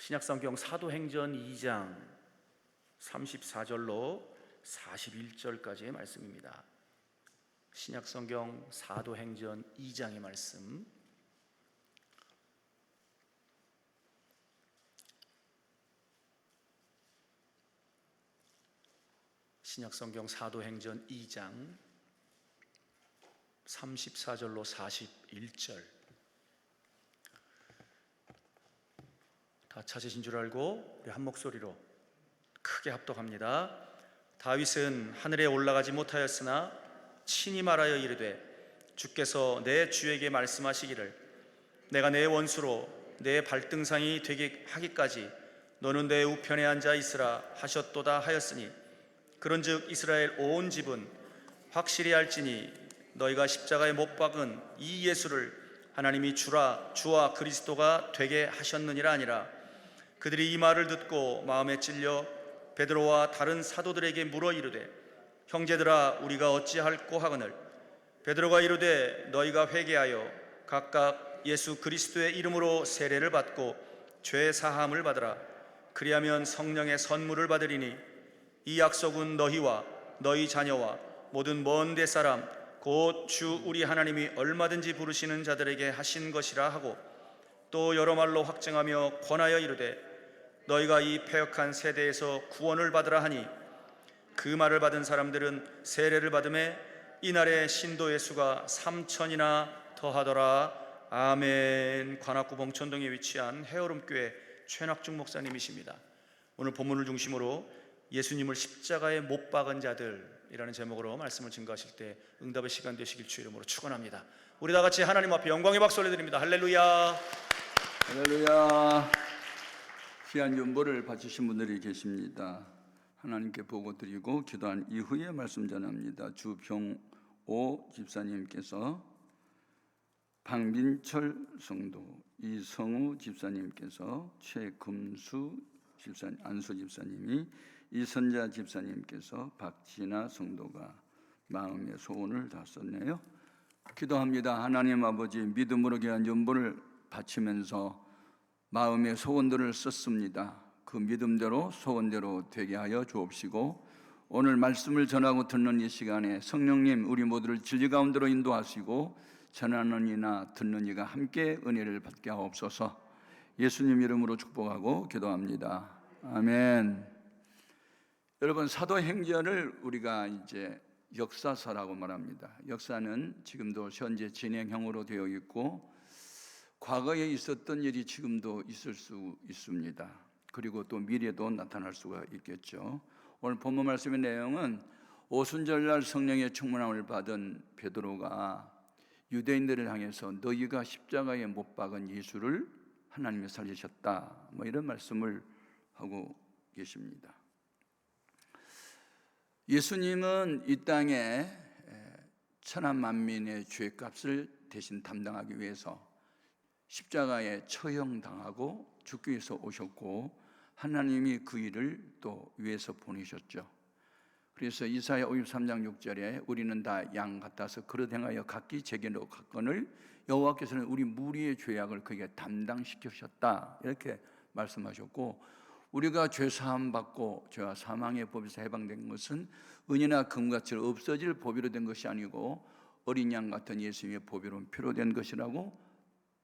신약성경 사도행전 2장 34절로 41절까지의 말씀입니다. 신약성경 사도행전 2장의 말씀, 신약성경 사도행전 2장 34절로 41절. 다 찾으신 줄 알고 우리 한 목소리로 크게 합독합니다. 다윗은 하늘에 올라가지 못하였으나 친히 말하여 이르되 주께서 내 주에게 말씀하시기를 내가 내 원수로 내 발등상이 되게 하기까지 너는 내 우편에 앉아 있으라 하셨도다 하였으니 그런즉 이스라엘 온 집은 확실히 알지니 너희가 십자가에 못 박은 이 예수를 하나님이 주와 그리스도가 되게 하셨느니라 아니라. 그들이 이 말을 듣고 마음에 찔려 베드로와 다른 사도들에게 물어 이르되 형제들아 우리가 어찌할꼬 하거늘. 베드로가 이르되 너희가 회개하여 각각 예수 그리스도의 이름으로 세례를 받고 죄 사함을 받으라. 그리하면 성령의 선물을 받으리니 이 약속은 너희와 너희 자녀와 모든 먼 데 사람 곧 주 우리 하나님이 얼마든지 부르시는 자들에게 하신 것이라 하고 또 여러 말로 확증하며 권하여 이르되 너희가 이 패역한 세대에서 구원을 받으라 하니 그 말을 받은 사람들은 세례를 받음에 이날에 신도의 수가 3,000이나 더하더라. 아멘. 관악구 봉천동에 위치한 해오름교회 최낙중 목사님이십니다. 오늘 본문을 중심으로 예수님을 십자가에 못 박은 자들이라는 제목으로 말씀을 증거하실 때 응답의 시간 되시길 주 이름으로 축원합니다. 우리 다 같이 하나님 앞에 영광의 박수 올려드립니다. 할렐루야. 할렐루야. 귀한 연보를 바치신 분들이 계십니다. 하나님께 보고 드리고 기도한 이후에 말씀 전합니다. 주병오 집사님께서, 박민철 성도, 이성우 집사님께서, 최금수 집사님, 안수 집사님이, 이선자 집사님께서, 박진아 성도가 마음의 소원을 다 썼네요. 기도합니다. 하나님 아버지, 믿음으로 귀한 연보를 바치면서 마음의 소원들을 썼습니다. 그 믿음대로 소원대로 되게 하여 주옵시고 오늘 말씀을 전하고 듣는 이 시간에 성령님 우리 모두를 진리 가운데로 인도하시고 전하는 이나 듣는 이가 함께 은혜를 받게 하옵소서. 예수님 이름으로 축복하고 기도합니다. 아멘. 여러분, 사도행전을 우리가 이제 역사서라고 말합니다. 역사는 지금도 현재 진행형으로 되어 있고 과거에 있었던 일이 지금도 있을 수 있습니다. 그리고 또 미래도 나타날 수가 있겠죠. 오늘 본문 말씀의 내용은 오순절날 성령의 충만함을 받은 베드로가 유대인들을 향해서 너희가 십자가에 못 박은 예수를 하나님이 살리셨다, 이런 말씀을 하고 계십니다. 예수님은 이 땅에 천하 만민의 죄값을 대신 담당하기 위해서 십자가에 처형당하고 죽기 위해서 오셨고 하나님이 그 일을 또 위해서 보내셨죠. 그래서 이사야 53장 6절에 우리는 다 양 같아서 그릇 행하여 각기 제게로 갔거늘 여호와께서는 우리 무리의 죄악을 그에게 담당시키셨다, 이렇게 말씀하셨고, 우리가 죄 사함 받고 죄와 사망의 법에서 해방된 것은 은이나 금같이 없어질 법으로 된 것이 아니고 어린 양 같은 예수님의 법으로 피로 된 것이라고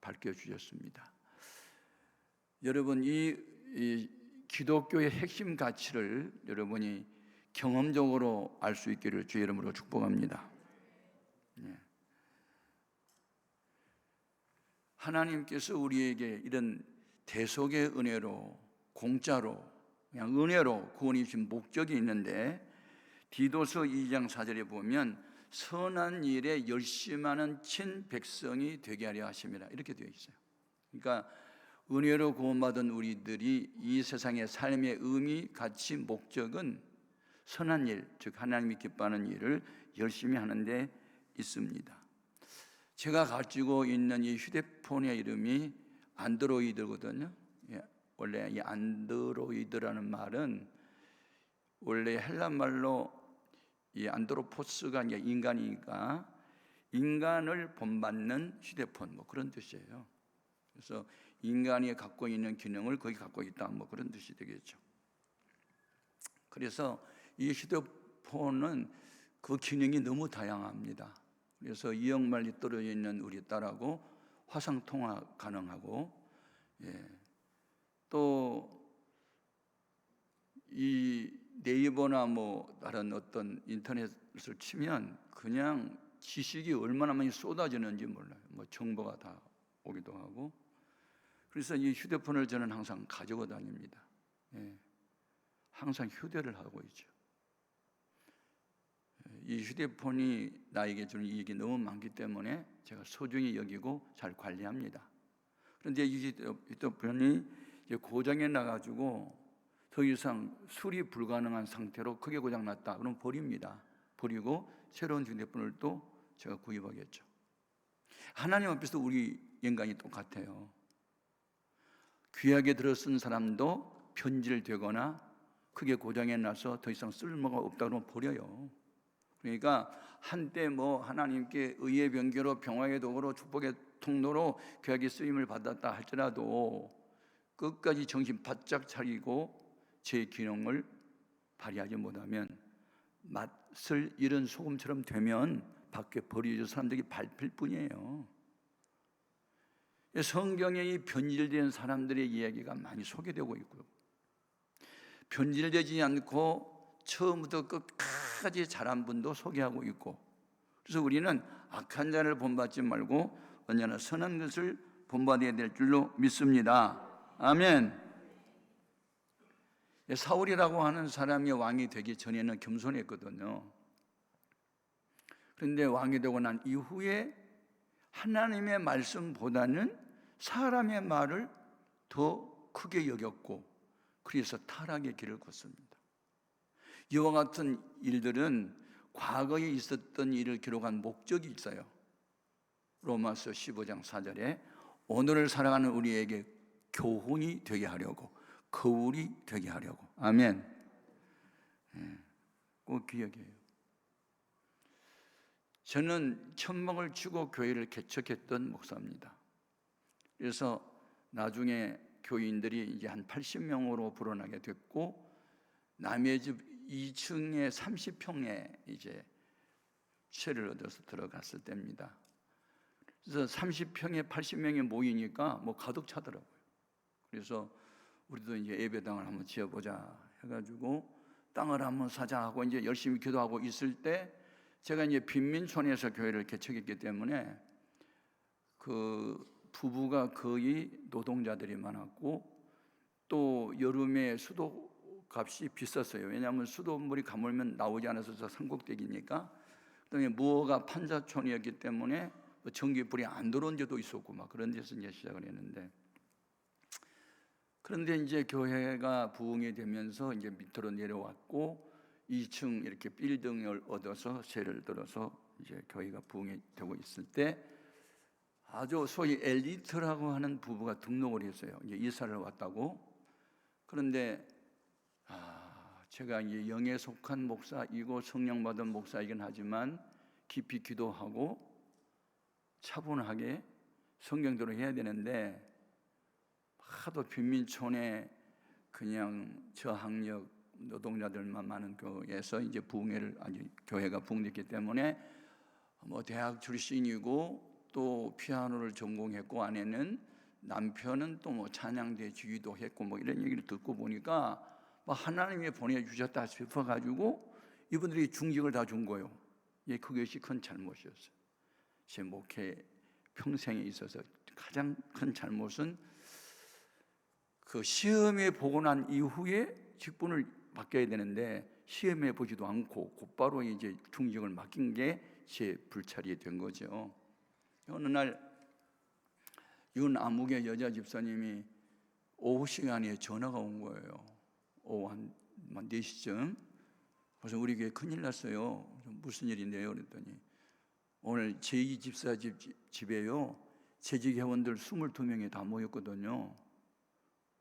밝혀주셨습니다. 여러분, 이 기독교의 핵심 가치를 여러분이 경험적으로 알 수 있기를 주의 이름으로 축복합니다. 하나님께서 우리에게 이런 대속의 은혜로, 공짜로, 그냥 은혜로 구원해 주신 목적이 있는데, 디도서 2장 4절에 보면 선한 일에 열심하는 친 백성이 되게 하려 하심이라, 이렇게 되어 있어요. 그러니까 은혜로 구원받은 우리들이 이 세상의 삶의 의미, 가치, 목적은 선한 일, 즉 하나님이 기뻐하는 일을 열심히 하는 데 있습니다. 제가 가지고 있는 이 휴대폰의 이름이 안드로이드거든요. 원래 이 안드로이드라는 말은 원래 헬라말로 이 안드로포스가 이제 인간이니까 인간을 본받는 휴대폰, 그런 뜻이에요. 그래서 인간이 갖고 있는 기능을 거기 갖고 있다, 뭐 그런 뜻이 되겠죠. 그래서 이 휴대폰은 그 기능이 너무 다양합니다. 그래서 이역만리 떨어져 있는 우리 딸하고 화상 통화 가능하고, 또 이 네이버나 뭐 다른 어떤 인터넷을 치면 그냥 지식이 얼마나 많이 쏟아지는지 몰라요. 뭐 정보가 다 오기도 하고. 그래서 이 휴대폰을 저는 항상 가지고 다닙니다. 항상 휴대를 하고 있죠. 이 휴대폰이 나에게 주는 이익이 너무 많기 때문에 제가 소중히 여기고 잘 관리합니다. 그런데 이 휴대폰이 이제 고장이 나가지고 더 이상 수리 불가능한 상태로 크게 고장났다 그럼 버립니다. 버리고 새로운 휴대폰을 또 제가 구입하겠죠. 하나님 앞에서 우리 인간이 똑같아요. 귀하게 들어 쓴 사람도 변질되거나 크게 고장이 나서 더 이상 쓸모가 없다 그러면 버려요. 그러니까 한때 뭐 하나님께 의의 변개로 평화의 도구로 축복의 통로로 귀하게 쓰임을 받았다 할지라도 끝까지 정신 바짝 차리고 제 기능을 발휘하지 못하면 맛을 잃은 소금처럼 되면 밖에 버려져 사람들이 밟힐 뿐이에요. 성경에 이 변질된 사람들의 이야기가 많이 소개되고 있고요. 변질되지 않고 처음부터 끝까지 잘한 분도 소개하고 있고, 그래서 우리는 악한 자를 본받지 말고 언제나 선한 것을 본받아야 될 줄로 믿습니다. 아멘. 사울이라고 하는 사람이 왕이 되기 전에는 겸손했거든요. 그런데 왕이 되고 난 이후에 하나님의 말씀보다는 사람의 말을 더 크게 여겼고, 그래서 타락의 길을 걷습니다. 이와 같은 일들은 과거에 있었던 일을 기록한 목적이 있어요. 로마서 15장 4절에 오늘을 살아가는 우리에게 교훈이 되게 하려고, 거울이 되게 하려고. 아멘. 꼭 기억해요. 저는 천막을 치고 교회를 개척했던 목사입니다. 그래서 나중에 교인들이 이제 한 80명으로 불어나게 됐고, 남의 집 2층에 30평에 이제 채를 얻어서 들어갔을 때입니다. 그래서 30평에 80명이 모이니까 뭐 가득 차더라고요. 그래서 우리도 이제 예배당을 한번 지어보자 해가지고 땅을 한번 사자 하고 이제 열심히 기도하고 있을 때, 제가 이제 빈민촌에서 교회를 개척했기 때문에 그 부부가 거의 노동자들이 많았고, 또 여름에 수도값이 비쌌어요. 왜냐하면 수돗물이 가물면 나오지 않아서 산꼭대기니까. 그다음에 무허가 판자촌이었기 때문에 전기불이 안 들어온 데도 있었고 막 그런 데서 이제 시작을 했는데, 그런데 이제 교회가 부흥이 되면서 이제 밑으로 내려왔고 2층 이렇게 빌딩을 얻어서 세를 들어서 이제 교회가 부흥이 되고 있을 때, 아주 소위 엘리트라고 하는 부부가 등록을 했어요. 이제 이사를 왔다고. 그런데 제가 이제 영에 속한 목사이고 성령 받은 목사이긴 하지만 깊이 기도하고 차분하게 성경대로 해야 되는데, 하도 빈민촌에 그냥 저학력 노동자들만 많은 교회에서 이제 교회가 부흥됐기 때문에 뭐 대학 출신이고 또 피아노를 전공했고, 아내는 남편은 또 뭐 찬양대 지휘도 했고 뭐 이런 얘기를 듣고 보니까 뭐 하나님이 보내주셨다 싶어가지고 이분들이 중직을 다 준 거예요. 그것이 큰 잘못이었어요. 제 목회 평생에 있어서 가장 큰 잘못은 그 시험에 보고 난 이후에 직분을 맡겨야 되는데 시험에 보지도 않고 곧바로 이제 중직을 맡긴 게 제 불찰이 된 거죠. 어느 날 윤아무개 여자 집사님이 오후 시간에 전화가 온 거예요. 오후 한 4시쯤. 그래서 우리 교회 큰일 났어요. 무슨 일인데요? 그랬더니 오늘 제2 집사 집에요, 재직 회원들 22명이 다 모였거든요.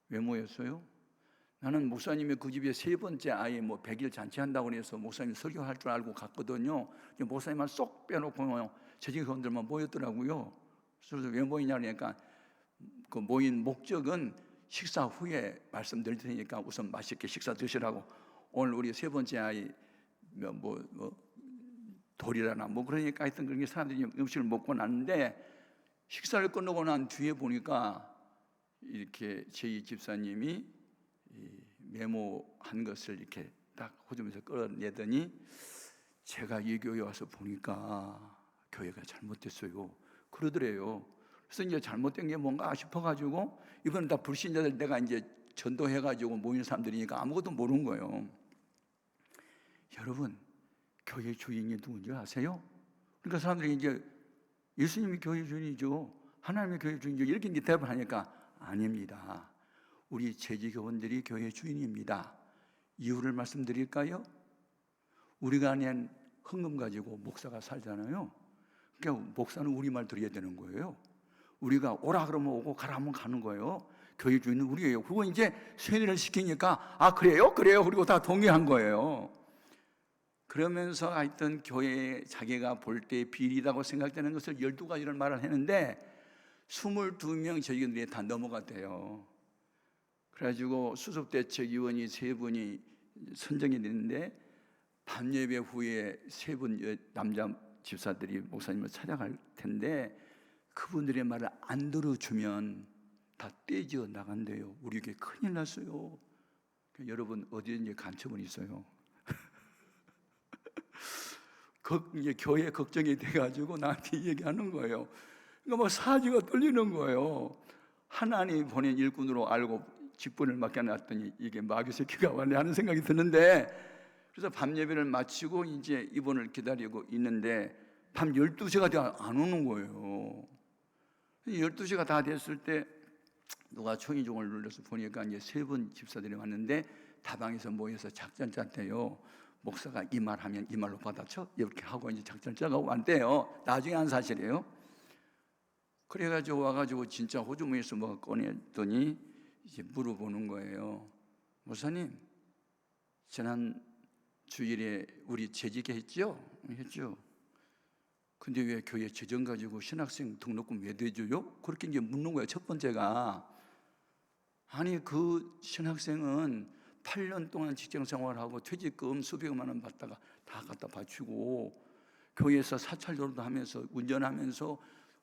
왜 모였어요? 나는 목사님이 그 집에 세 번째 아이 뭐 100일 잔치한다고 해서 목사님 설교할 줄 알고 갔거든요. 목사님만 쏙 빼놓고 재직 회원들만 모였더라고요. 그래서 왜 모이냐 그러니까 그 모인 목적은 식사 후에 말씀드릴 테니까 우선 맛있게 식사 드시라고. 오늘 우리 세 번째 아이 돌이라나 그러니까 하여튼 그런 게 사람들이 음식을 먹고 났는데, 식사를 끝나고 난 뒤에 보니까 이렇게 제2 집사님이 메모한 것을 이렇게 딱 호주면서 끌어내더니, 제가 이 교회 와서 보니까 교회가 잘못됐어요 그러더래요. 그래서 이제 잘못된 게 뭔가 싶어가지고, 이번엔 다 불신자들 내가 이제 전도해가지고 모인 사람들이니까 아무것도 모르는 거예요. 여러분, 교회 주인이 누군지 아세요? 그러니까 사람들이 이제 예수님이 교회 주인이죠, 하나님이 교회 주인이죠, 이렇게 이제 대답을 하니까, 아닙니다. 우리 재직교원들이 교회 주인입니다. 이유를 말씀드릴까요? 우리가 낸 헌금 가지고 목사가 살잖아요. 그러니까 목사는 우리말 들어야 되는 거예요. 우리가 오라 그러면 오고 가라 하면 가는 거예요. 교회 주인은 우리예요. 그리고 이제 세례를 시키니까 아 그래요? 그래요. 그리고 다 동의한 거예요. 그러면서 하여튼 교회에 자기가 볼 때 비리다고 생각되는 것을 12가지를 말을 했는데 22명 저희들이 다 넘어갔대요. 그래가지고 수습대책위원이 3분이 선정이 됐는데, 밤예배 후에 3분 남자 집사들이 목사님을 찾아갈 텐데, 그분들의 말을 안 들어주면 다 떼져 나간대요. 우리 교회 큰일 났어요. 여러분, 어디든지 간첩은 있어요. 이제 교회 걱정이 돼가지고 나한테 얘기하는 거예요. 그러니까 사지가 떨리는 거예요. 하나님 보낸 일꾼으로 알고 직분을 맡겨놨더니 이게 마귀 새끼가 왔네 하는 생각이 드는데, 그래서 밤 예배를 마치고 이제 입원을 기다리고 있는데 밤 12시가 돼서 안 오는 거예요. 12시가 다 됐을 때 누가 초인종을 눌러서 보니까 이제 3분 집사들이 왔는데 다방에서 모여서 작전 짰대요. 목사가 이 말 하면 이 말로 받아쳐? 이렇게 하고 이제 작전 짜고 왔대요. 나중에 한 사실이에요. 그래가지고 와가지고 진짜 호주머니에서 뭐가 꺼냈더니 이제 물어보는 거예요. 목사님, 지난 주일에 우리 재직했죠? 했죠. 근데 왜 교회 재정 가지고 신학생 등록금 왜 대줘요? 그렇게 이제 묻는 거예요. 첫 번째가, 아니 그 신학생은 8년 동안 직장 생활하고 퇴직금 수백만 원 받다가 다 갖다 바치고 교회에서 사찰도로도 하면서 운전하면서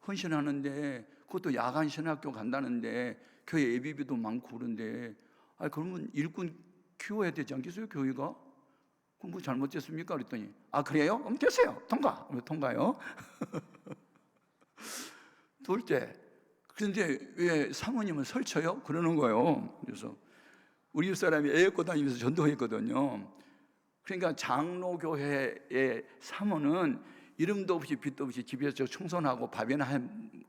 헌신하는데, 그것도 야간 신학교 간다는데 교회 예비비도 많고 그런데, 그러면 일꾼 키워야 되지 않겠어요 교회가? 그럼 뭐 잘못됐습니까? 그랬더니 아 그래요? 그럼 됐어요. 통과요. 둘째, 그런데 왜 사모님은 설쳐요? 그러는 거예요. 그래서 우리 집 사람이 애 갖고 다니면서 전도했거든요. 그러니까 장로교회의 사모는 이름도 없이 빛도 없이 집에서 청소하고 밥이나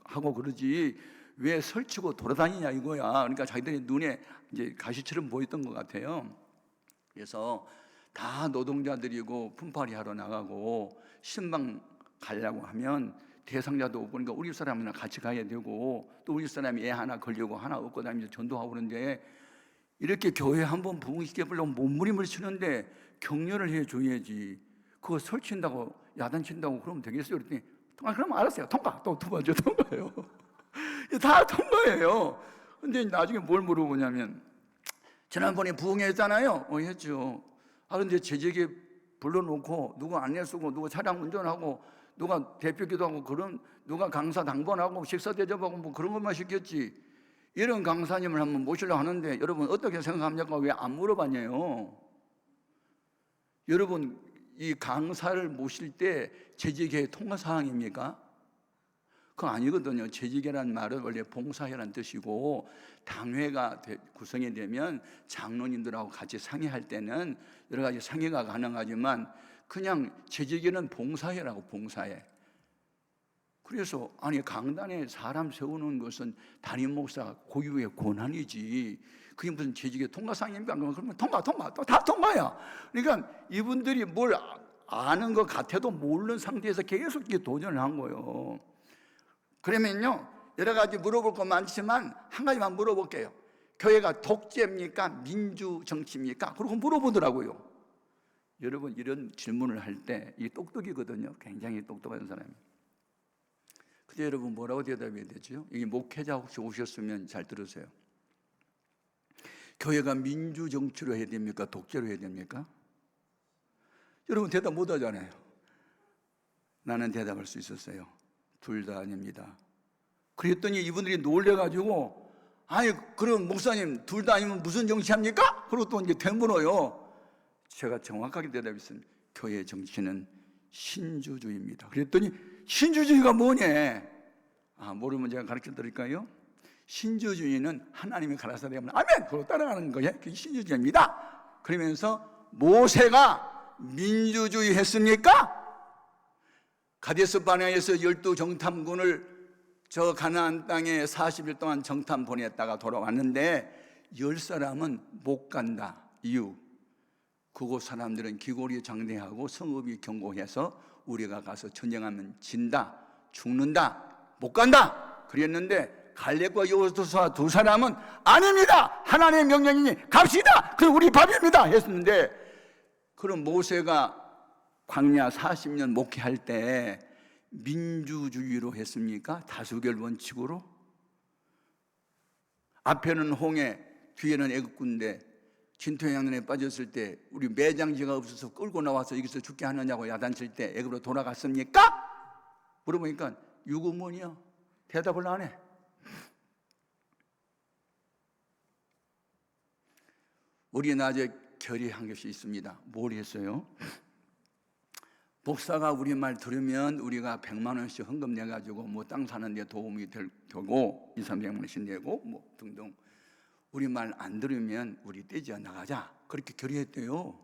하고 그러지 왜 설치고 돌아다니냐 이거야. 그러니까 자기들의 눈에 이제 가시처럼 보였던 것 같아요. 그래서 다 노동자들이고 품팔이 하러 나가고 신방 가려고 하면 대상자도 없고, 그러니까 우리 사람이랑 같이 가야 되고, 또 우리 사람이 애 하나 걸려고 하나 얻고 다니면서 전도하고 그러는데, 이렇게 교회 한번 부흥시켜보려고 몸부림을 치는데 격려를 해줘야지. 그거 설친다고 야단친다고 그러면 되겠어요? 그랬더니 그럼 알았어요. 통과. 또 두 번째 통과예요. 다 통과예요. 근데 나중에 뭘 물어보냐면, 지난번에 부흥했잖아요. 했죠. 그런데 재직에 불러놓고 누가 안내 쓰고 누가 차량 운전하고 누가 대표 기도하고 그런 누가 강사 당번하고 식사 대접하고 뭐 그런 것만 시켰지, 이런 강사님을 한번 모시려고 하는데 여러분 어떻게 생각합니까? 왜 안 물어봤냐요? 여러분 이 강사를 모실 때 재직회 통과 사항입니까? 그거 아니거든요. 재직회란 말은 원래 봉사회란 뜻이고, 당회가 구성이 되면 장로님들하고 같이 상의할 때는 여러 가지 상의가 가능하지만 그냥 재직회는 봉사회라고, 봉사회. 그래서 아니 강단에 사람 세우는 것은 담임 목사 고유의 권한이지, 그게 무슨 재직회 통과상입니까? 그러면 통과 또 다 통과야. 그러니까 이분들이 뭘 아는 것 같아도 모르는 상태에서 계속 이렇게 도전을 한 거예요. 그러면요 여러 가지 물어볼 거 많지만 한 가지만 물어볼게요. 교회가 독재입니까? 민주정치입니까? 그러고 물어보더라고요. 여러분 이런 질문을 할 때 이 똑똑이거든요. 굉장히 똑똑한 사람이. 근데 여러분 뭐라고 대답해야 되죠? 여기 목회자 혹시 오셨으면 잘 들으세요. 교회가 민주정치로 해야 됩니까? 독재로 해야 됩니까? 여러분 대답 못 하잖아요. 나는 대답할 수 있었어요. 둘 다 아닙니다. 그랬더니 이분들이 놀래가지고, 아니 그럼 목사님 둘 다 아니면 무슨 정치합니까? 그리고 또 이제 되물어요. 제가 정확하게 대답했습니다. 교회 정치는 신주주의입니다. 그랬더니 신주주의가 뭐냐? 모르면 제가 가르쳐 드릴까요? 신주주의는 하나님이 가라사대 하면 아멘! 그걸 따라가는 거예요. 그게 신주주의입니다. 그러면서 모세가 민주주의 했습니까? 가데스 바네아에서 12정탐군을 저 가나안 땅에 40일 동안 정탐 보냈다가 돌아왔는데 10사람은 못 간다. 이유, 그곳 사람들은 기골이 장대하고 성읍이 견고해서 우리가 가서 전쟁하면 진다, 죽는다, 못 간다 그랬는데 갈렙과 여호수아 두 사람은 아닙니다, 하나님의 명령이니 갑시다, 그럼 우리 밥입니다 했는데, 그럼 모세가 광야 40년 목회할 때 민주주의로 했습니까? 다수결 원칙으로? 앞에는 홍해, 뒤에는 애국군대, 진토양면에 빠졌을 때 우리 매장지가 없어서 끌고 나와서 여기서 죽게 하느냐고 야단칠 때 애굽으로 돌아갔습니까? 물어보니까 유구문이요. 대답을 안 해. 우리는 아직 결의한 것이 있습니다. 뭘 했어요? 목사가 우리 말 들으면 우리가 100만 원씩 헌금 내가지고 뭐 땅 사는 데 도움이 되고 2, 300만 원씩 내고 뭐 등등. 우리 말 안 들으면 우리 떼지 나가자, 그렇게 결의했대요.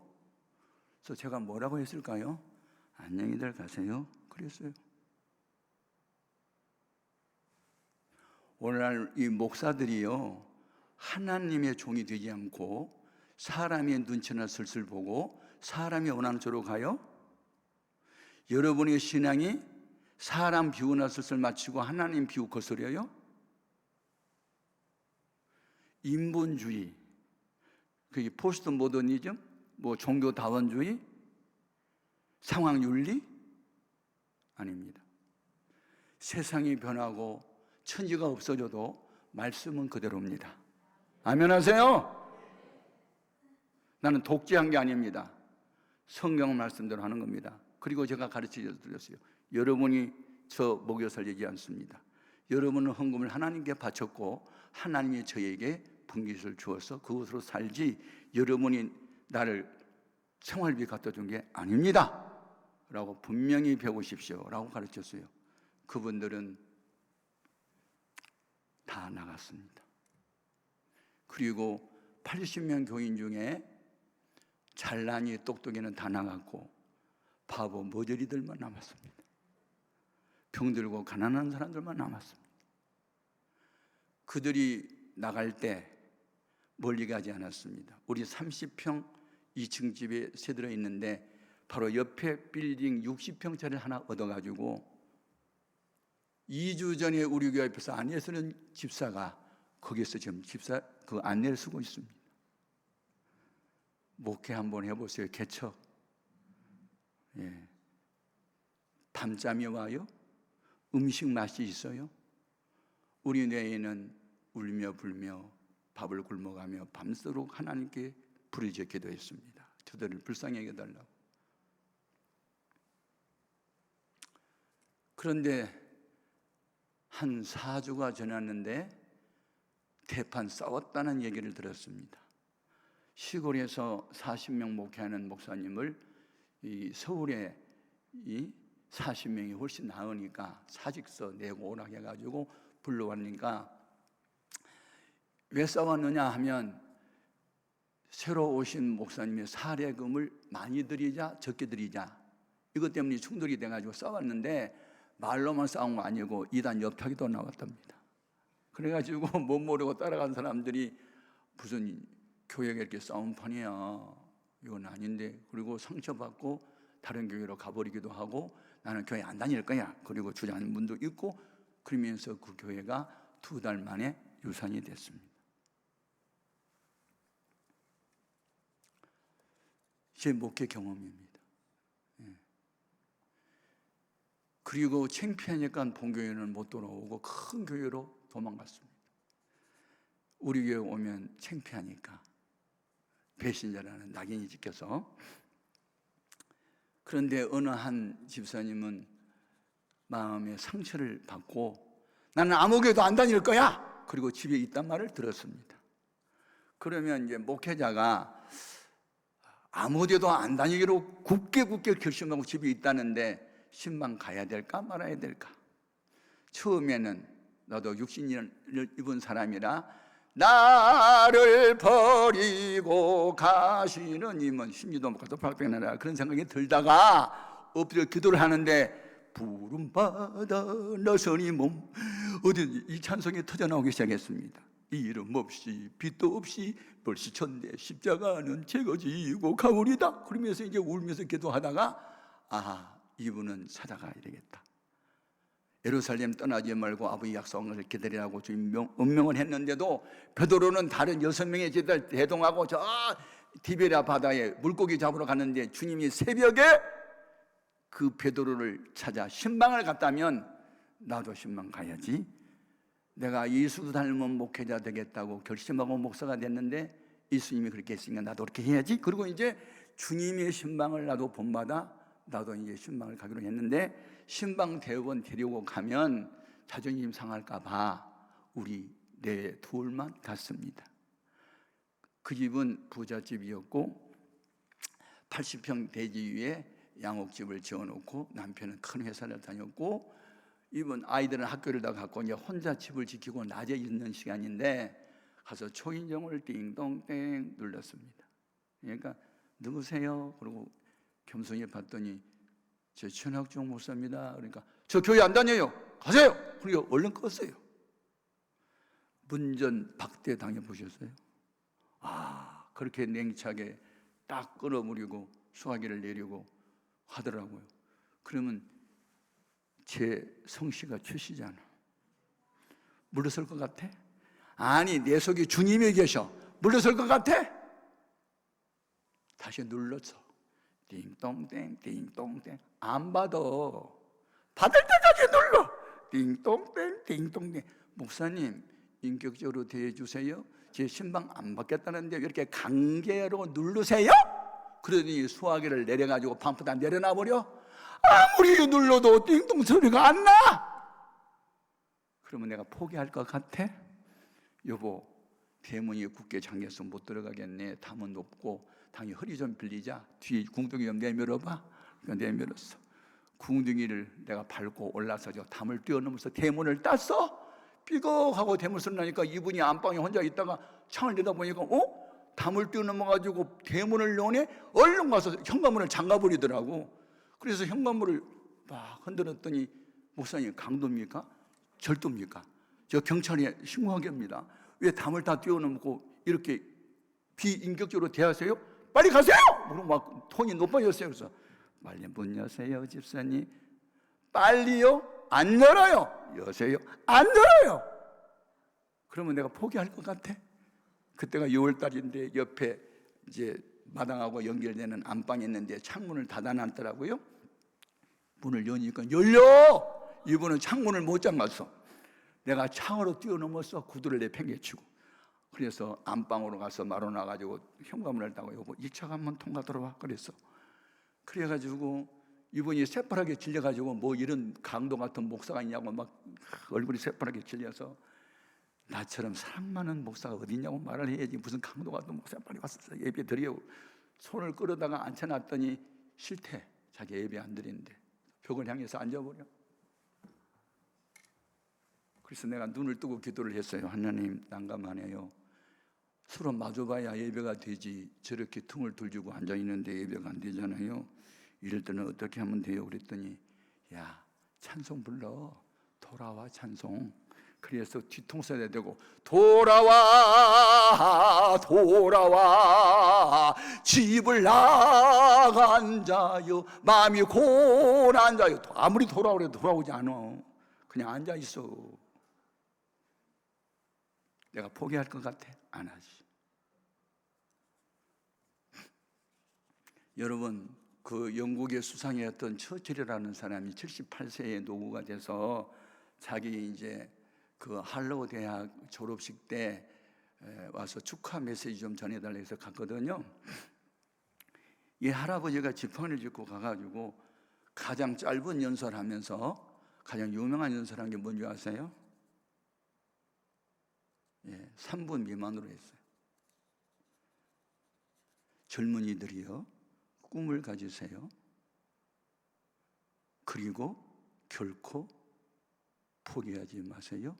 그래서 제가 뭐라고 했을까요? 안녕히들 가세요 그랬어요. 오늘날 이 목사들이요, 하나님의 종이 되지 않고 사람의 눈치나 슬슬 보고 사람이 원하는 쪽으로 가요. 여러분의 신앙이 사람 비유나 슬슬 맞추고 하나님 비유 거스려요? 인본주의, 그게 포스트 모더니즘, 뭐 종교 다원주의, 상황윤리? 아닙니다. 세상이 변하고 천지가 없어져도 말씀은 그대로입니다. 아멘 하세요? 나는 독재한 게 아닙니다. 성경 말씀대로 하는 겁니다. 그리고 제가 가르쳐 드렸어요. 여러분이 저 목요사를 얘기 않습니다. 여러분은 헌금을 하나님께 바쳤고 하나님이 저에게 분깃을 주어서 그것으로 살지, 여러분이 나를 생활비 갖다 준 게 아닙니다 라고 분명히 배우십시오 라고 가르쳤어요. 그분들은 다 나갔습니다. 그리고 80명 교인 중에 잘나니 똑똑이는 다 나갔고 바보 머저리들만 남았습니다. 병들고 가난한 사람들만 남았습니다. 그들이 나갈 때 멀리 가지 않았습니다. 우리 30평 2층 집에 새들어 있는데 바로 옆에 빌딩 60평짜리 하나 얻어가지고 2주 전에 우리 교회 앞에서 안내 쓰는 집사가 거기서 지금 집사 그 안내를 쓰고 있습니다. 목회 한번 해보세요. 개척. 밤잠이 와요? 음식 맛이 있어요? 우리 뇌에는 울며 불며 밥을 굶어가며 밤새도록 하나님께 부르짖어 기도했습니다. 저들을 불쌍히 여겨달라고. 그런데 한 4주가 지났는데 대판 싸웠다는 얘기를 들었습니다. 시골에서 40명 목회하는 목사님을 이 서울에 이 40명이 훨씬 나으니까 사직서 내고 오라 해가지고 불러왔으니까 왜 싸웠느냐 하면 새로 오신 목사님의 사례금을 많이 드리자 적게 드리자, 이것 때문에 충돌이 돼가지고 싸웠는데 말로만 싸운 거 아니고 이단 엽타기도 나왔답니다. 그래가지고 못 모르고 따라간 사람들이 무슨 교회가 이렇게 싸운 판이야, 이건 아닌데, 그리고 상처받고 다른 교회로 가버리기도 하고 나는 교회 안 다닐 거야 그리고 주장하는 분도 있고, 그러면서 그 교회가 2달 만에 유산이 됐습니다. 제 목회 경험입니다. 그리고 창피하니까 본교회는 못 돌아오고 큰 교회로 도망갔습니다. 우리 교회 오면 창피하니까, 배신자라는 낙인이 찍혀서. 그런데 어느 한 집사님은 마음에 상처를 받고 나는 아무 교회도 안 다닐 거야, 그리고 집에 있단 말을 들었습니다. 그러면 이제 목회자가 아무 데도 안 다니기로 굳게 결심하고 집에 있다는데 신방 가야 될까 말아야 될까? 처음에는 나도 육신을 입은 사람이라 나를 버리고 가시는 이면 심지도 못 가서 박백나라 그런 생각이 들다가 엎드려 기도를 하는데 푸른 바다 나선이 몸, 어디 이 찬송이 터져나오기 시작했습니다. 이름 없이 빛도 없이 벌시천대 십자가는 제거 지고 가오리다. 그러면서 이제 울면서 기도하다가 이분은 찾아가야 되겠다. 예루살렘 떠나지 말고 아버지 약속을 기다리라고 주님 음명을 했는데도 베드로는 다른 6명의 제자들 대동하고 저 디베랴 바다에 물고기 잡으러 갔는데 주님이 새벽에 그 베드로를 찾아 신방을 갔다면 나도 신방 가야지. 내가 예수 닮은 목회자 되겠다고 결심하고 목사가 됐는데 예수님이 그렇게 했으니까 나도 그렇게 해야지. 그리고 이제 주님의 신방을 나도 본받아 나도 이제 신방을 가기로 했는데, 신방 대원 데리고 가면 자존심 상할까 봐 우리 네 둘만 갔습니다. 그 집은 부잣집이었고 80평 대지 위에 양옥집을 지어놓고 남편은 큰 회사를 다녔고, 이분 아이들은 학교를 다 갖고 이제 혼자 집을 지키고 낮에 있는 시간인데 가서 초인종을 띵동땡 눌렀습니다. 그러니까 누구세요? 그리고 겸손히 봤더니 제 천학종 목사입니다. 그러니까 저 교회 안 다녀요. 가세요. 그리고 얼른 껐어요. 문전 박대 당해보셨어요? 그렇게 냉차게 딱 끌어물이고 수화기를 내리고 하더라고요. 그러면 제 성씨가 최씨잖아. 물러설 것 같아? 아니, 내 속에 주님이 계셔. 물러설 것 같아? 다시 눌러서 띵동땡 띵동땡. 안 받아. 받을 때까지 눌러. 띵동땡 띵동땡. 목사님 인격적으로 대해주세요. 제 신방 안 받겠다는데 왜 이렇게 강제로 누르세요? 그러더니 수화기를 내려가지고 방부다 내려놔버려. 아무리 눌러도 띵동 소리가 안 나. 그러면 내가 포기할 것 같아? 여보, 대문이 굳게 잠겨서 못 들어가겠네. 담은 높고 당연히 허리 좀 빌리자. 뒤에 궁둥이 좀 내밀어봐. 그러니까 내밀었어. 궁둥이를 내가 밟고 올라서 저 담을 뛰어넘어서 대문을 땄어. 삐걱하고 대문 소리 나니까 이분이 안방에 혼자 있다가 창을 내다보니까 담을 뛰어넘어가지고 대문을 여네. 얼른 가서 현관문을 잠가버리더라고. 그래서 현관문을 막 흔들었더니 목사님 강도입니까? 절도입니까? 저 경찰에 신고하겠습니다. 왜 담을 다 뛰어넘고 이렇게 비인격적으로 대하세요? 빨리 가세요! 그러고 막 톤이 높아졌어요. 그래서 빨리 문 여세요, 집사님. 빨리요? 안 열어요. 여세요? 안 열어요. 그러면 내가 포기할 것 같아? 그때가 6월달인데 옆에 이제 마당하고 연결되는 안방이 있는데 창문을 닫아놨더라고요. 문을 여니까 열려! 이분은 창문을 못 잠갔어. 내가 창으로 뛰어넘어서 구두를 내팽개치고, 그래서 안방으로 가서 말아 나가지고 현관문을 닫고 여보 2차 한번 통과 들어와 그랬어. 그래가지고 이분이 새파랗게 질려가지고 뭐 이런 강도 같은 목사가 있냐고 막 얼굴이 새파랗게 질려서 나처럼 사랑 많은 목사가 어디 있냐고 말을 해야지 무슨 강도 같은 목사가 빨리 와서 예배 드리려고 손을 끌어다가 앉혀놨더니 싫대. 자기 예배 안 드리는데 벽을 향해서 앉아버려. 그래서 내가 눈을 뜨고 기도를 했어요. 하나님, 난감하네요. 서로 마주봐야 예배가 되지 저렇게 퉁을 들주고 앉아있는데 예배가 안 되잖아요. 이럴 때는 어떻게 하면 돼요? 그랬더니 야, 찬송 불러. 돌아와 찬송. 그래서 뒤통수에 대고 돌아와 돌아와 집을 나간 자여 마음이 고난 자여. 아무리 돌아오래도 돌아오지 않아. 그냥 앉아있어. 내가 포기할 것 같아? 안 하지. 여러분, 그 영국의 수상이었던 처칠이라는 사람이 78세의 노구가 돼서 자기 이제 그 할로우 대학 졸업식 때 와서 축하 메시지 좀 전해달라 해서 갔거든요. 이 할아버지가 지팡이를 짚고 가가지고 가장 짧은 연설하면서 가장 유명한 연설한 게 뭔지 아세요? 3분 미만으로 했어요. 젊은이들이여, 꿈을 가지세요. 그리고 결코 포기하지 마세요.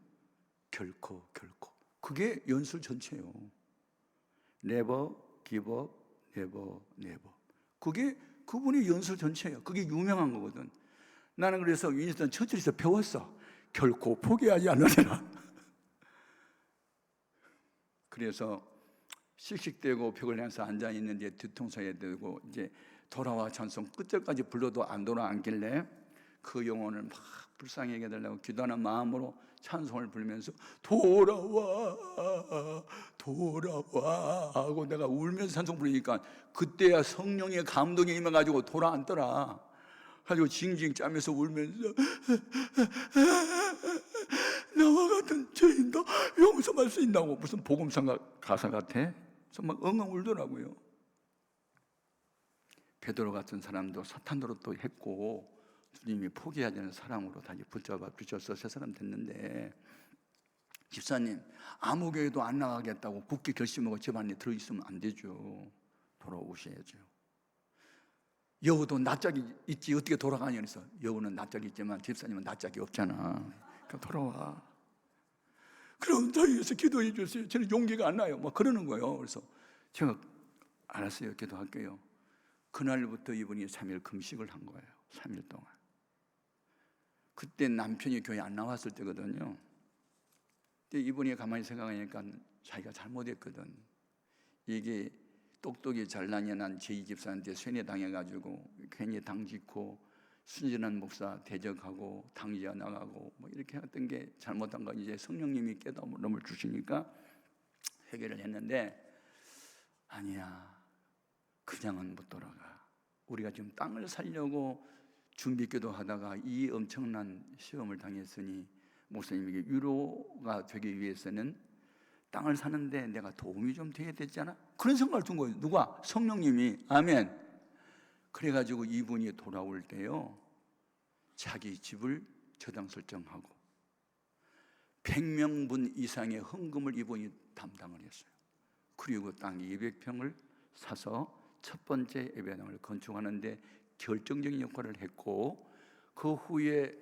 결코. 그게 연설 전체예요. Never give up, never. 그게 그분의 연설 전체예요. 그게 유명한 거거든. 나는 그래서 윈스턴 처칠에서 배웠어. 결코 포기하지 않으리라. 그래서 씩씩대고 벽을 향해서 앉아 있는데 뒤통수에 대고 이제 돌아와 찬송 끝절까지 불러도 안 돌아앉길래 그 영혼을 막 불쌍히 해달라고 기도하는 마음으로 찬송을 부르면서 돌아와 하고 내가 울면서 찬송 부르니까 그때야 성령의 감동이 임해가지고 돌아앉더라. 가지고 징징 짜면서 울면서 나와 같은 죄인도 용서할 수 있다고. 무슨 복음상 가사 같아? 정말 엉엉 울더라고요. 베드로 같은 사람도 사탄 노릇도 했고 주님이 포기하지 않는 사랑으로 다시 붙잡아 주셔서 새 사람 됐는데, 집사님 아무 교회도 안 나가겠다고 굳게 결심하고 집 안에 들어있으면 안 되죠. 돌아오셔야죠. 여우도 낯짝이 있지 어떻게 돌아가냐 그래서 여우는 낯짝이 있지만 집사님은 낯짝이 없잖아. 그러니까 돌아와. 그럼 저희에서 기도해 주세요. 저는 용기가 안 나요. 막 그러는 거예요. 그래서 제가 알았어요. 기도할게요. 그날부터 이분이 3일 금식을 한 거예요. 3일 동안. 그때 남편이 교회 안 나왔을 때거든요. 근데 이분이 가만히 생각하니까 자기가 잘못했거든. 이게 똑똑히 잘난이 난 제2집사한테 세뇌당해가지고 괜히 당짓고 순진한 목사 대적하고 당지어 나가고 뭐 이렇게 했던 게 잘못한 거 이제 성령님이 깨달음을 주시니까 해결을 했는데, 아니야, 그냥은 못 돌아가. 우리가 지금 땅을 살려고 준비기도 하다가 이 엄청난 시험을 당했으니 목사님에게 위로가 되기 위해서는 땅을 사는데 내가 도움이 좀 돼야 되잖아. 그런 생각을 둔 거예요. 누가? 성령님이. 아멘. 그래가지고 이분이 돌아올 때요, 자기 집을 저당 설정하고 100명분 이상의 헌금을 이분이 담당을 했어요. 그리고 땅 200평을 사서 첫 번째 예배당을 건축하는데 결정적인 역할을 했고, 그 후에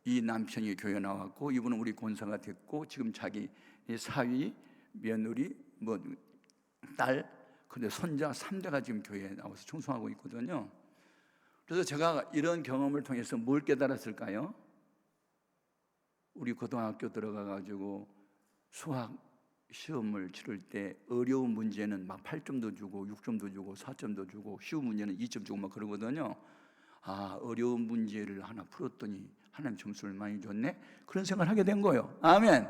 이 남편이 교회 나왔고 이분은 우리 권사가 됐고 지금 자기 사위, 며느리, 딸, 근데 손자 3대가 지금 교회에 나와서 충성하고 있거든요. 그래서 제가 이런 경험을 통해서 뭘 깨달았을까요? 우리 고등학교 들어가가지고 수학 시험을 치를 때 어려운 문제는 막 8점도 주고 6점도 주고 4점도 주고 쉬운 문제는 2점 주고 막 그러거든요. 아, 어려운 문제를 하나 풀었더니 하나님 점수를 많이 줬네? 그런 생각을 하게 된 거예요. 아멘.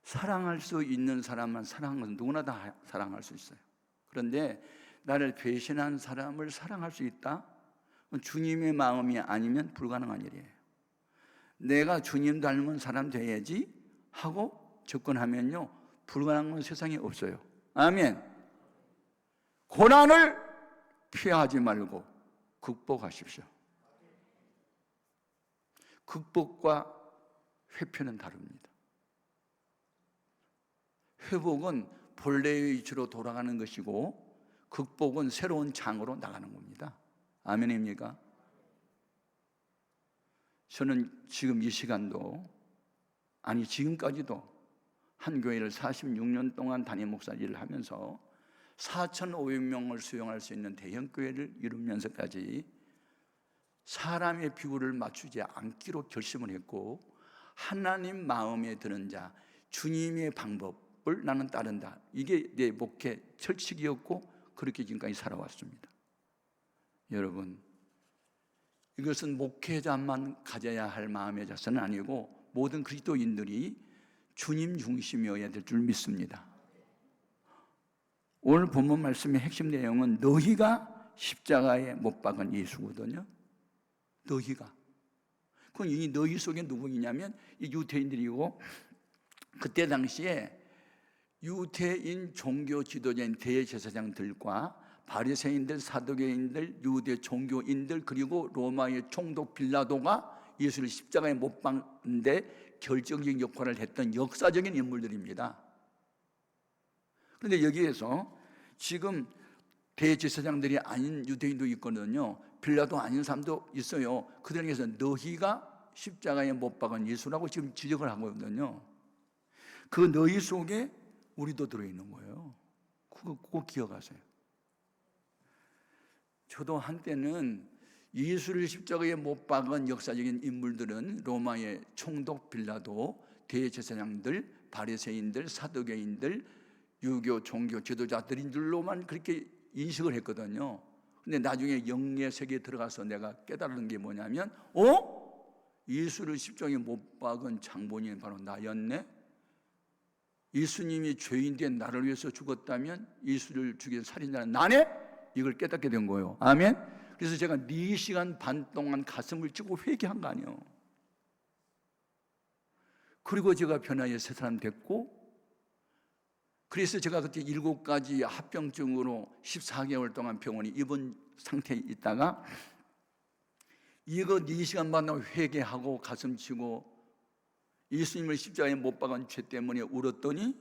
사랑할 수 있는 사람만 사랑하는 것은 누구나 다 사랑할 수 있어요. 그런데 나를 배신한 사람을 사랑할 수 있다? 주님의 마음이 아니면 불가능한 일이에요. 내가 주님 닮은 사람 돼야지 하고 접근하면요, 불가능한 건 세상에 없어요. 아멘. 고난을 피하지 말고 극복하십시오. 극복과 회피는 다릅니다. 회복은 본래의 위치로 돌아가는 것이고 극복은 새로운 장으로 나가는 겁니다. 아멘입니까? 저는 지금 이 시간도, 아니 지금까지도 한 교회를 46년 동안 담임 목사 일을 하면서 4,500명을 수용할 수 있는 대형 교회를 이루면서까지 사람의 비율을 맞추지 않기로 결심을 했고, 하나님 마음에 드는 자, 주님의 방법을 나는 따른다. 이게 내 목회 철칙이었고 그렇게 지금까지 살아왔습니다. 여러분, 이것은 목회자만 가져야 할 마음의 자세는 아니고 모든 그리스도인들이 주님 중심이어야 될 줄 믿습니다. 오늘 본문 말씀의 핵심 내용은 너희가 십자가에 못 박은 예수거든요. 너희가. 그럼 이 너희 속에 누구이냐면 이 유대인들이고, 그때 당시에 유대인 종교 지도자인 대제사장들과 바리새인들, 사두개인들, 유대 종교인들, 그리고 로마의 총독 빌라도가 예수를 십자가에 못 박는데 결정적인 역할을 했던 역사적인 인물들입니다. 그런데 여기에서 지금 대제사장들이 아닌 유대인도 있거든요. 빌라도 아닌 사람도 있어요. 그들에게서 너희가 십자가에 못 박은 예수라고 지금 지적을 하거든요. 그 너희 속에 우리도 들어있는 거예요. 그거 꼭 기억하세요. 저도 한때는 예수를 십자가에 못 박은 역사적인 인물들은 로마의 총독 빌라도, 대제사장들, 바리새인들, 사두개인들, 유교 종교 지도자들인 줄로만 그렇게 인식을 했거든요. 근데 나중에 영의 세계에 들어가서 내가 깨달은 게 뭐냐면, 예수를 십자가에 못 박은 장본인이 바로 나였네. 예수님이 죄인된 나를 위해서 죽었다면 예수를 죽인 살인자는 나네? 이걸 깨닫게 된 거예요. 아멘. 그래서 제가 4시간 반 동안 가슴을 찌고 회개한 거 아니에요. 그리고 제가 변화의 새 사람 됐고, 그래서 제가 그때 7가지 합병증으로 14개월 동안 병원에 입원 상태에 있다가 이거 4시간 반 동안 회개하고 가슴 치고 예수님을 십자가에 못 박은 죄 때문에 울었더니,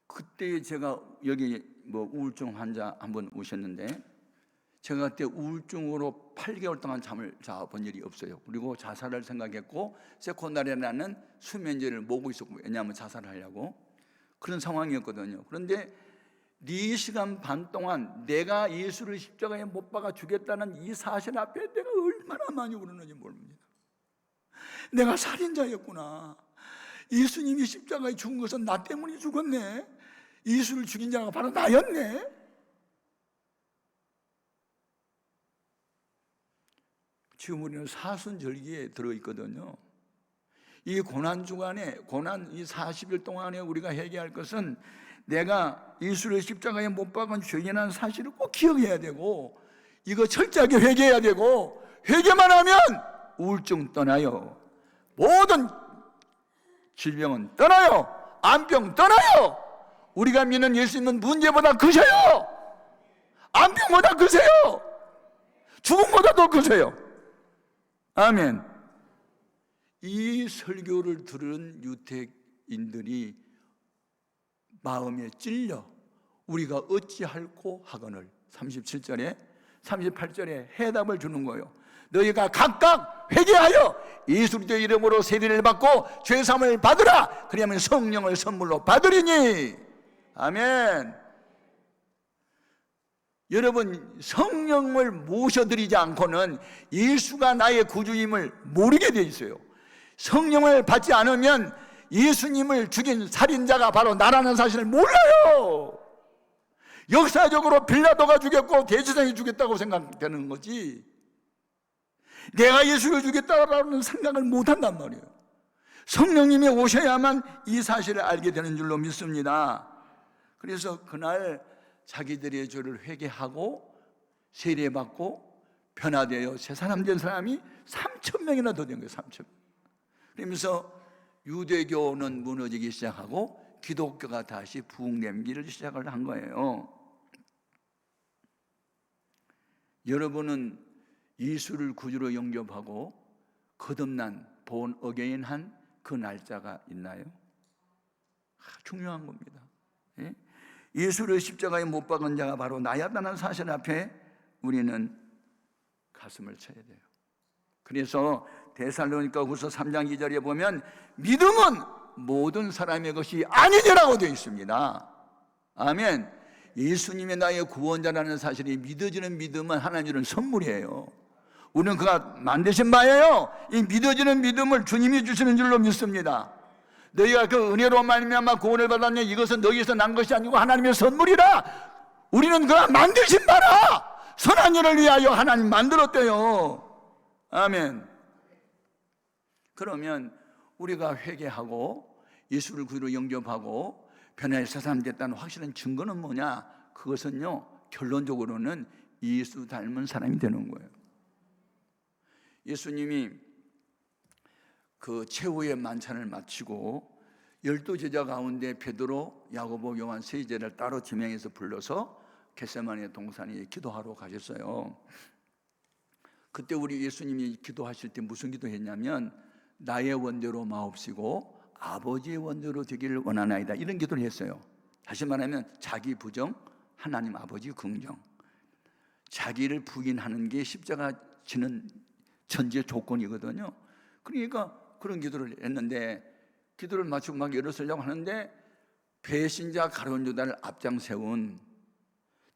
그때 제가 여기 우울증 환자 한 분 오셨는데, 제가 그때 우울증으로 8개월 동안 잠을 자본 일이 없어요. 그리고 자살을 생각했고 세코나리라는 수면제를 먹고 있었고, 왜냐하면 자살하려고 그런 상황이었거든요. 그런데 4시간 반 동안 내가 예수를 십자가에 못 박아 주겠다는 이 사실 앞에 내가 얼마나 많이 울었는지 모릅니다. 내가 살인자였구나. 예수님이 십자가에 죽은 것은 나 때문에 죽었네. 예수를 죽인 자가 바로 나였네. 지금 우리는 사순절기에 들어있거든요. 이 고난주간에, 이 40일 동안에 우리가 회개할 것은 내가 예수를 십자가에 못 박은 죄인이라는 사실을 꼭 기억해야 되고, 이거 철저하게 회개해야 되고, 회개만 하면 우울증 떠나요. 모든 질병은 떠나요. 암병 떠나요. 우리가 믿는 예수님은 문제보다 크셔요. 암병보다 크세요. 죽음보다 더 크세요. 아멘. 이 설교를 들은 유대인들이 마음에 찔려 우리가 어찌할꼬 하거늘 37절에 38절에 해답을 주는 거예요. 너희가 각각 회개하여 예수 그리스도의 이름으로 세례를 받고 죄사함을 받으라. 그러면 성령을 선물로 받으리니. 아멘. 여러분, 성령을 모셔드리지 않고는 예수가 나의 구주임을 모르게 돼 있어요. 성령을 받지 않으면 예수님을 죽인 살인자가 바로 나라는 사실을 몰라요. 역사적으로 빌라도가 죽였고 대제사장이 죽였다고 생각되는 거지, 내가 예수를 죽였다라는 생각을 못한단 말이에요. 성령님이 오셔야만 이 사실을 알게 되는 줄로 믿습니다. 그래서 그날 자기들의 죄를 회개하고 세례받고 변화되어 새 사람 된 사람이 3,000명이나 더 된 거예요. 3,000명. 그러면서 유대교는 무너지기 시작하고 기독교가 다시 부흥됨기를 시작을 한 거예요. 여러분은 예수를 구주로 영접하고 거듭난 본 어게인한 그 날짜가 있나요? 중요한 겁니다. 예? 예수를 십자가에 못 박은 자가 바로 나였다는 사실 앞에 우리는 가슴을 쳐야 돼요. 그래서 데살로니가후서 3장 2절에 보면 믿음은 모든 사람의 것이 아니니라고 되어 있습니다. 아멘. 예수님의 나의 구원자라는 사실이 믿어지는 믿음은 하나님 주는 선물이에요. 우리는 그가 만드신 바예요. 이 믿어지는 믿음을 주님이 주시는 줄로 믿습니다. 너희가 그 은혜로 말미암아 구원을 받았냐, 이것은 너희에서 난 것이 아니고 하나님의 선물이라. 우리는 그가 만드신 바라. 선한 일을 위하여 하나님 만들었대요. 아멘. 그러면 우리가 회개하고 예수를 구주로 영접하고 변화의 새 사람 됐다는 확실한 증거는 뭐냐? 그것은요, 결론적으로는 예수 닮은 사람이 되는 거예요. 예수님이 그 최후의 만찬을 마치고 12제자 가운데 베드로, 야고보, 요한 세 제자를 따로 지명해서 불러서 겟세마네 동산에 기도하러 가셨어요. 그때 우리 예수님이 기도하실 때 무슨 기도했냐면 나의 원대로 마옵시고 아버지의 원대로 되기를 원하나이다, 이런 기도를 했어요. 다시 말하면 자기 부정, 하나님 아버지 긍정. 자기를 부인하는 게 십자가 지는 전제 조건이거든요. 그러니까 그런 기도를 했는데, 기도를 마치고 막 일어서려고 하는데 배신자 가룟 유다를 앞장 세운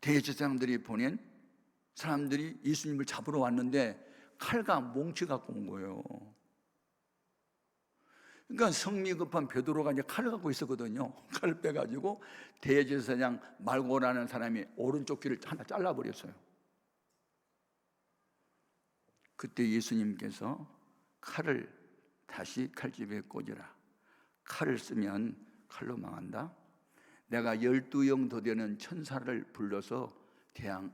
대제사장들이 보낸 사람들이 예수님을 잡으러 왔는데 칼과 몽치 갖고 온 거예요. 그러니까 성미 급한 베드로가 이제 칼을 갖고 있었거든요. 칼을 빼가지고 대제사장 말고라는 사람이 오른쪽 귀를 하나 잘라버렸어요. 그때 예수님께서 칼을 다시 칼집에 꽂으라. 칼을 쓰면 칼로 망한다. 내가 12영 더 되는 천사를 불러서 대항할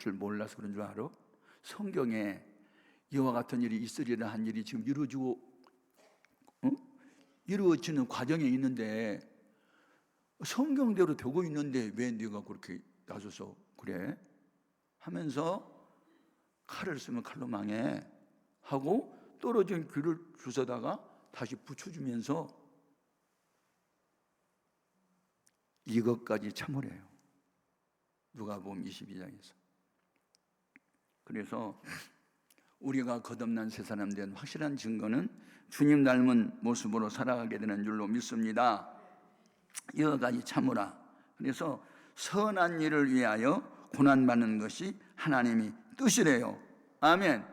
줄 몰라서 그런 줄 알아? 성경에 이와 같은 일이 있으리라 한 일이 지금 이루어지는 과정에 있는데, 성경대로 되고 있는데 왜 네가 그렇게 나서서 그래? 하면서 칼을 쓰면 칼로 망해 하고 떨어진 귀를 주워다가 다시 붙여주면서 이것까지 참으래요. 누가복음 22장에서. 그래서 우리가 거듭난 새 사람 된 확실한 증거는 주님 닮은 모습으로 살아가게 되는 줄로 믿습니다. 이것까지 참으라. 그래서 선한 일을 위하여 고난받는 것이 하나님이 뜻이래요. 아멘.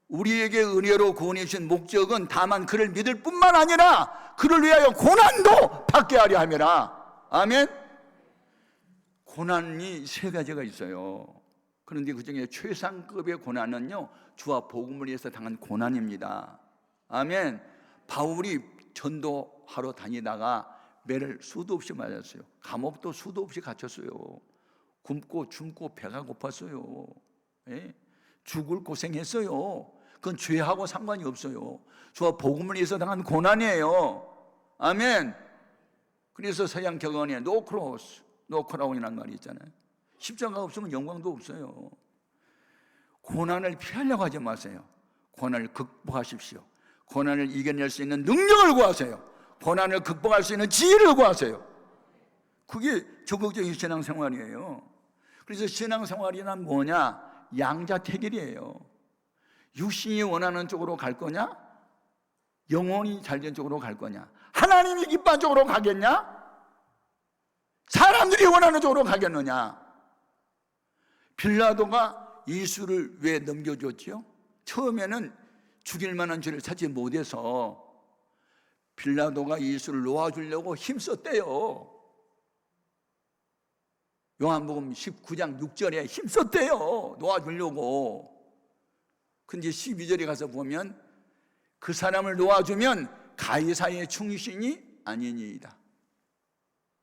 우리에게 은혜로 구원해 주신 목적은 다만 그를 믿을 뿐만 아니라 그를 위하여 고난도 받게 하려 함이라. 아멘. 고난이 세 가지가 있어요. 그런데 그 중에 최상급의 고난은요, 주와 복음을 위해서 당한 고난입니다. 아멘. 바울이 전도하러 다니다가 매를 수도 없이 맞았어요. 감옥도 수도 없이 갇혔어요. 굶고 굶고 배가 고팠어요. 예? 죽을 고생했어요. 그건 죄하고 상관이 없어요. 주와 복음을 위해서 당한 고난이에요. 아멘. 그래서 서양 격언에 no cross, no crown이라는 말이 있잖아요. 십자가 없으면 영광도 없어요. 고난을 피하려고 하지 마세요. 고난을 극복하십시오. 고난을 이겨낼 수 있는 능력을 구하세요. 고난을 극복할 수 있는 지혜를 구하세요. 그게 적극적인 신앙생활이에요. 그래서 신앙생활이란 뭐냐? 양자택일이에요. 육신이 원하는 쪽으로 갈 거냐? 영혼이 잘된 쪽으로 갈 거냐? 하나님이 기뻐한 쪽으로 가겠냐? 사람들이 원하는 쪽으로 가겠느냐? 빌라도가 예수를 왜 넘겨줬죠? 처음에는 죽일 만한 죄를 찾지 못해서 빌라도가 예수를 놓아주려고 힘썼대요. 요한복음 19장 6절에 힘썼대요. 놓아주려고. 근데 12절에 가서 보면 그 사람을 놓아주면 가이사의 충신이 아니니이다.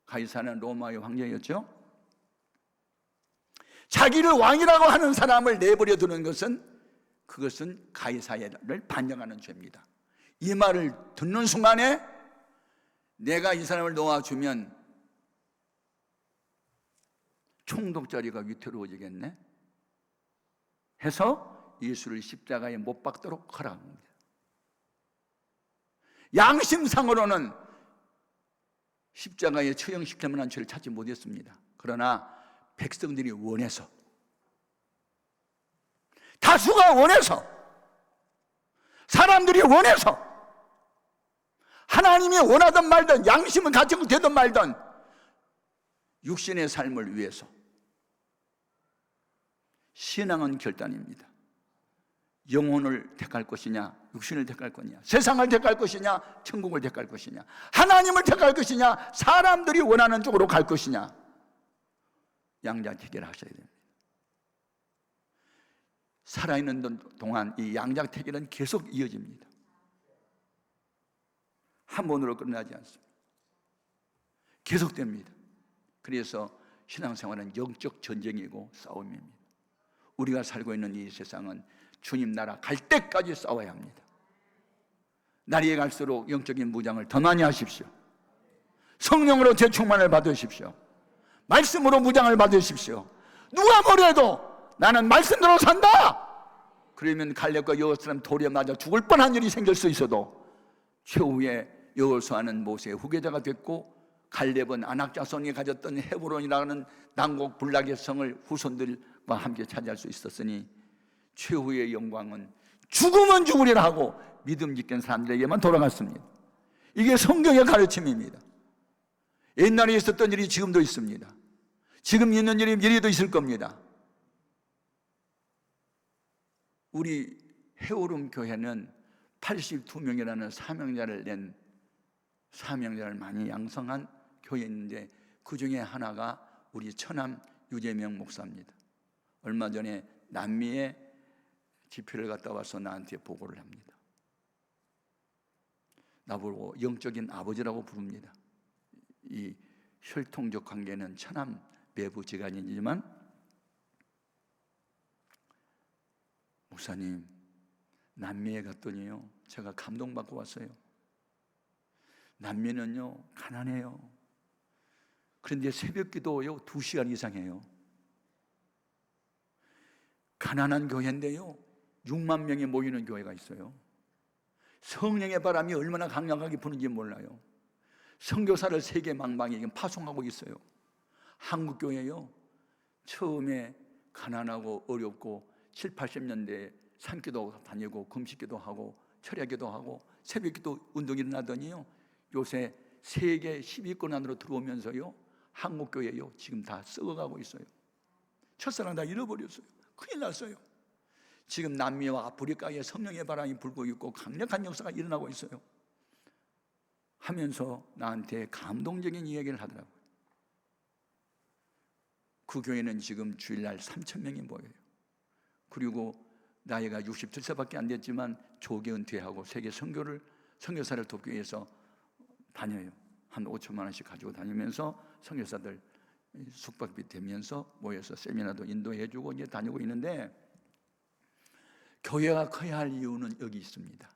가이사는 로마의 황제였죠. 자기를 왕이라고 하는 사람을 내버려 두는 것은 그것은 가이사를 반영하는 죄입니다. 이 말을 듣는 순간에 내가 이 사람을 놓아주면 총독자리가 위태로워지겠네 해서 예수를 십자가에 못 박도록 허락합니다. 양심상으로는 십자가에 처형시킬 만한 죄를 찾지 못했습니다. 그러나 백성들이 원해서, 다수가 원해서, 사람들이 원해서, 하나님이 원하든 말든, 양심은 가정되든 말든 육신의 삶을 위해서. 신앙은 결단입니다. 영혼을 택할 것이냐, 육신을 택할 것이냐, 세상을 택할 것이냐, 천국을 택할 것이냐, 하나님을 택할 것이냐, 사람들이 원하는 쪽으로 갈 것이냐, 양자택일을 하셔야 됩니다. 살아있는 동안 이 양자택일은 계속 이어집니다. 한 번으로 끝나지 않습니다. 계속됩니다. 그래서 신앙생활은 영적 전쟁이고 싸움입니다. 우리가 살고 있는 이 세상은 주님 나라 갈 때까지 싸워야 합니다. 날이 갈수록 영적인 무장을 더 많이 하십시오. 성령으로 재충만을 받으십시오. 말씀으로 무장을 받으십시오. 누가 뭐래도 나는 말씀대로 산다! 그러면 갈렙과 여호수아는 돌에 맞아 죽을 뻔한 일이 생길 수 있어도 최후에 여호수아는 모세의 후계자가 됐고, 갈렙은 아낙 자손이 가졌던 헤브론이라는 남곡 불락의 성을 후손들과 함께 차지할 수 있었으니 최후의 영광은 죽으면 죽으리라 하고 믿음 짓는 사람들에게만 돌아갔습니다. 이게 성경의 가르침입니다. 옛날에 있었던 일이 지금도 있습니다. 지금 있는 일이 미래도 있을 겁니다. 우리 해오름 교회는 82명이라는 사명자를 낸, 사명자를 많이 양성한 교회인데 그 중에 하나가 우리 처남 유재명 목사입니다. 얼마 전에 남미에 집회를 갔다 와서 나한테 보고를 합니다. 나보고 영적인 아버지라고 부릅니다. 이 혈통적 관계는 처남 매부지간이지만, 목사님, 남미에 갔더니요 제가 감동받고 왔어요. 남미는요 가난해요. 그런데 새벽 기도요 2시간 이상 해요. 가난한 교회인데요 6만 명이 모이는 교회가 있어요. 성령의 바람이 얼마나 강력하게 부는지 몰라요. 선교사를 세계 망방에 파송하고 있어요. 한국 교회요 처음에 가난하고 어렵고 7, 80년대에 산기도 다니고 금식기도 하고 철야기도 하고 새벽기도 운동이 일어나더니요 요새 세계 10위권 안으로 들어오면서요 한국 교회요 지금 다 썩어가고 있어요. 첫사랑 다 잃어버렸어요. 큰일 났어요. 지금 남미와 아프리카에 성령의 바람이 불고 있고 강력한 역사가 일어나고 있어요 하면서 나한테 감동적인 이야기를 하더라고요. 그 교회는 지금 주일날 3,000명이 모여요. 그리고 나이가 67세밖에 안 됐지만 조기 은퇴하고 세계 선교사를 돕기 위해서 다녀요. 한 5천만 원씩 가지고 다니면서 선교사들 숙박비 되면서 모여서 세미나도 인도해주고 이제 다니고 있는데, 교회가 커야 할 이유는 여기 있습니다.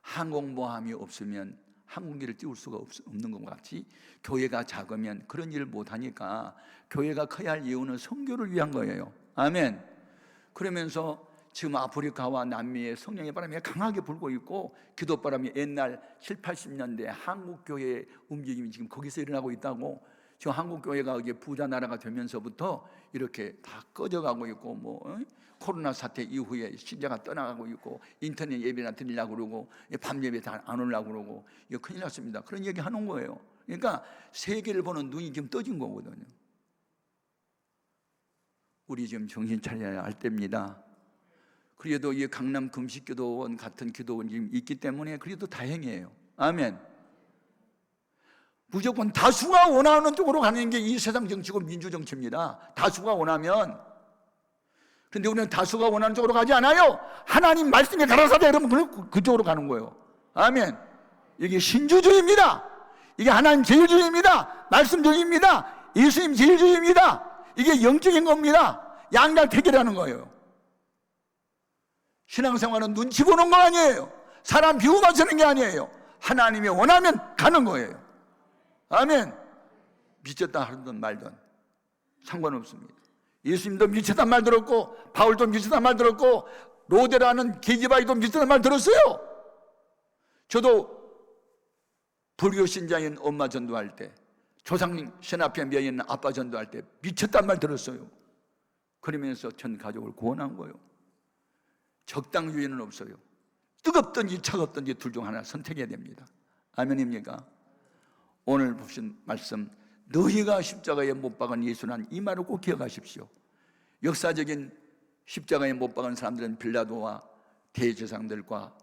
항공모함이 없으면 항공기를 띄울 수가 없는 것 같이 교회가 작으면 그런 일을 못하니까 교회가 커야 할 이유는 선교를 위한 거예요. 아멘. 그러면서 지금 아프리카와 남미의 성령의 바람이 강하게 불고 있고 기도바람이 옛날 7, 80년대 한국교회의 움직임이 지금 거기서 일어나고 있다고. 지금 한국교회가 이제 부자 나라가 되면서부터 이렇게 다 꺼져가고 있고 코로나 사태 이후에 신자가 떠나가고 있고 인터넷 예배나 드리려고 그러고 밤 예배 다 안 오려고 그러고 이거 큰일 났습니다. 그런 얘기 하는 거예요. 그러니까 세계를 보는 눈이 지금 떠진 거거든요. 우리 지금 정신 차려야 할 때입니다. 그래도 이 강남 금식기도원 같은 기도원이 지금 있기 때문에 그래도 다행이에요. 아멘. 무조건 다수가 원하는 쪽으로 가는 게 이 세상 정치고 민주정치입니다. 다수가 원하면. 그런데 우리는 다수가 원하는 쪽으로 가지 않아요. 하나님 말씀에 가라사대 여러분 그쪽으로 가는 거예요. 아멘. 이게 신주주의입니다. 이게 하나님 제일주의입니다. 말씀주의입니다. 예수님 제일주의입니다. 이게 영적인 겁니다. 양날대결하는 거예요. 신앙생활은 눈치 보는 거 아니에요. 사람 비유 맞추는 게 아니에요. 하나님이 원하면 가는 거예요. 아멘. 미쳤다 하든 말든 상관없습니다. 예수님도 미쳤단 말 들었고 바울도 미쳤단 말 들었고 로데라는 계기바이도 미쳤단 말 들었어요. 저도 불교 신자인 엄마 전도할 때, 조상 신 앞에 며 있는 아빠 전도할 때 미쳤단 말 들었어요. 그러면서 전 가족을 구원한 거예요. 적당주의는 없어요. 뜨겁든지 차갑든지 둘 중 하나 선택해야 됩니다. 아멘입니까? 오늘 보신 말씀, 너희가 십자가에 못 박은 예수란, 이 말을 꼭 기억하십시오. 역사적인 십자가에 못 박은 사람들은 빌라도와 대제사장들과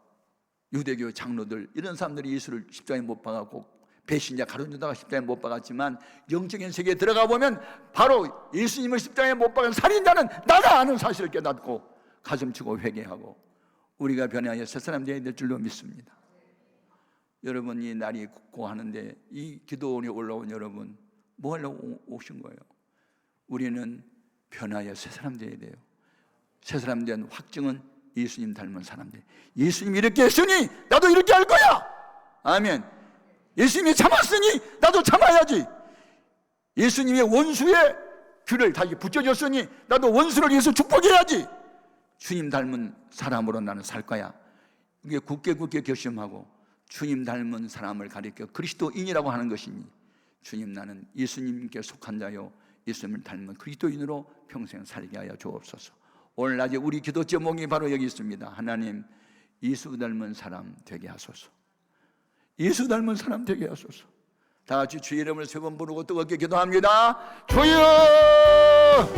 유대교 장로들, 이런 사람들이 예수를 십자가에 못 박았고 배신자 가룟유다가 십자가에 못 박았지만 영적인 세계에 들어가 보면 바로 예수님을 십자가에 못 박은 살인자는 나다 하는 사실을 깨닫고 가슴치고 회개하고 우리가 변화하여 새 사람 되어야 될 줄로 믿습니다. 여러분, 이 날이 굳고 하는데 이 기도원에 올라온 여러분 뭐 하려고 오신 거예요? 우리는 변화하여 새 사람 되어야 돼요. 새 사람 된 확증은 예수님 닮은 사람들. 예수님이 이렇게 했으니 나도 이렇게 할 거야. 아멘. 예수님이 참았으니 나도 참아야지. 예수님의 원수의 귀를 다시 붙여줬으니 나도 원수를 위해서 축복해야지. 주님 닮은 사람으로 나는 살 거야. 이게 굳게 결심하고 주님 닮은 사람을 가리켜 그리스도인이라고 하는 것이니, 주님 나는 예수님께 속한 자요 예수님을 닮은 그리스도인으로 평생 살게 하여 주옵소서. 오늘 낮에 우리 기도 제목이 바로 여기 있습니다. 하나님, 예수 닮은 사람 되게 하소서. 예수 닮은 사람 되게 하소서. 다 같이 주의 이름을 세 번 부르고 뜨겁게 기도합니다. 주여!